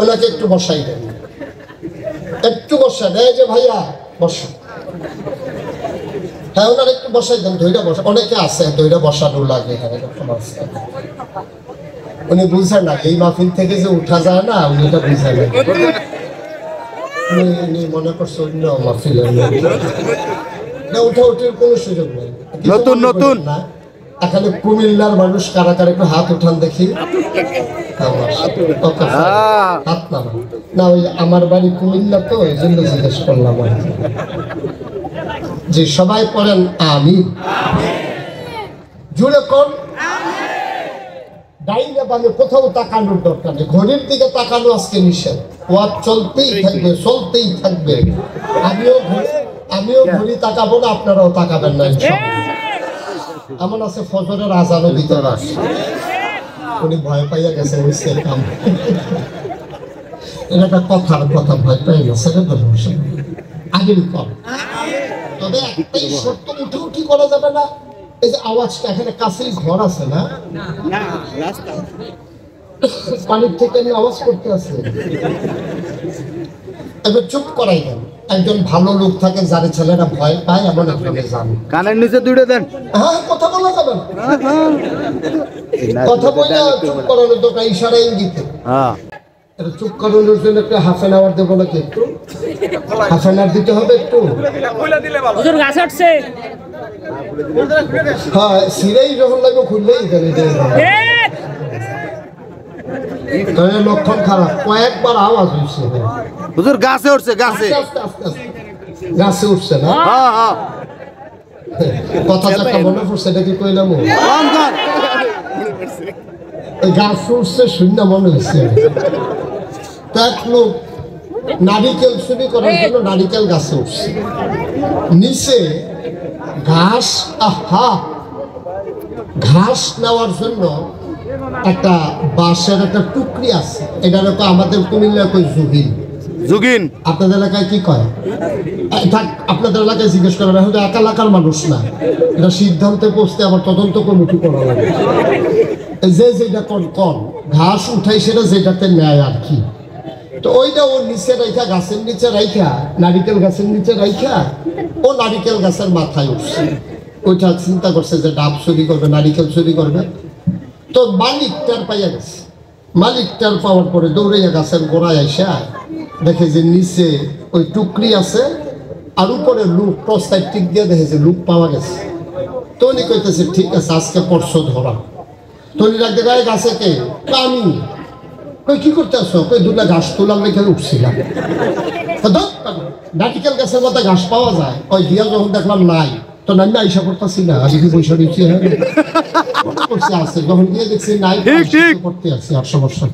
ওনাকে একটু বসাই দেন, একটু বসা দেয় যে ভাইয়া বসা। হ্যাঁ ওনার একটু বসাই দেন, ধৈর্য বসা। অনেকে আছে ধৈর্য বসানো লাগে। হ্যাঁ উনি বুঝেন না এই মাহফিল থেকে যে উঠা যায় না, উনি এটা বুঝেন না। উনি মনে করছে অন্য মাহফিলের না, উঠাউঠির কোনো সুযোগ নেই। নতুন নতুন না এখানে কুমিল্লার মানুষ কারা কারা একটু হাত উঠান দেখি। হাত নামান না, ওই আমার বাড়ি কুমিল্লা তো এই জন্য জিজ্ঞেস করলাম। যে সবাই পড়েন আমিন, জুড়ে কোন ডাইনে বামে কোথাও তাকানোর দরকার নেই। ঘড়ির দিকে তাকানো আজকে নিষেধ, ওয়াজ চলতেই থাকবে, চলতেই থাকবে। আমিও ঘড়ি তাকাবো না, আপনারাও তাকাবেন না ইনশাআল্লাহ। এমন আছে ফজরের আজানও দিতে পারে, উনি ভয় পাইয়া গেছে ওইসে কাম। এটা একটা কথার কথা, ভয় পাই গেছে আগের কম। তবে একটাই সত্য, উঠে উঠি করা যাবে না। এই যে আওয়াজটা এখানে কাছেই ঘর আছে না, পানির থেকে আমি আওয়াজ করতে আছে, এবার চুপ করাই দেন। একজন ভালো লোক থাকে যারে ছেলেরা ভয় পায়, এমন একজনে যান কানের নিচে দুইটা দেন। হ্যাঁ কথা বলা যাবে না, কথা বলে চুপ করানোর দরকার, ইশারা ইঙ্গিতে। এটা চুপ করানোর জন্য একটু হাফ এন আওয়ার দেবো নাকি? একটু হাফ এন আওয়ার দিতে হবে একটু। হ্যাঁ সিরেই যখন লাগবে খুললেই লক্ষণ খারাপ। কয়েকবার আওয়াজ হয়েছে হুজুর, গাছে উঠছে, গাছে গাছে উঠছে না। কথা একটা মনে পড়ছে, এটা কি কইলাম? গাছ উঠছে শূন্য মনে হয়েছে। এক লোক নারিকেল চুরি করার জন্য নারিকেল গাছে উঠছে, নিচে ঘাস, আহা ঘাস নেওয়ার জন্য একটা বাঁশের একটা টুকরি আছে, এটার তো আমাদের কুমিল্লা কই জুগিন। জুগিন আপনাদের এলাকায় কি কয়? আপনাদের এলাকায় জিজ্ঞেস করা হয়তো এক এলাকার মানুষ না, এটা সিদ্ধান্তে পৌঁছতে আবার তদন্ত কমিটি করা লাগে। যে যেটা কন ঘাস উঠাই সেটা যেটাতে নেয় আর কি। তো ওইটা ওর নিচে রাইখা, গাছের নিচে রাইখা, নারিকেল গাছের নিচে রাইখা ও নারিকেল গাছের মাথায় উঠছে। ওইটা চিন্তা করছে যে ডাব চুরি করবে, নারিকেল চুরি করবে। তো মালিকটার পাইয়া গেছে, মালিকটার পাওয়ার পরে দৌড়াইয়া গাছের গোড়ায় আইসা দেখে যে নিচে ওই টুকরি আছে, আর উপরে লুক টর্চলাইট টিক দিয়ে দেখে যে লুক পাওয়া গেছে। তো উনি কইতেছে ঠিক আছে আজকে পরশু ধরা। তো উনি রাখতে গায়ে গাছে কে? আমি। কই কি করতে আসো? কই দুটা ঘাস তোলার লেখা উঠছিলাম। নারিকেল গাছের মতো ঘাস পাওয়া যায়, ওই দিয়া যখন দেখলাম নাই, তো আমি আইসা করতেছি না, আজকে কি পয়সা দিচ্ছি আছে, যখন গিয়ে দেখছি নাই করতে আসছি 800 বছর।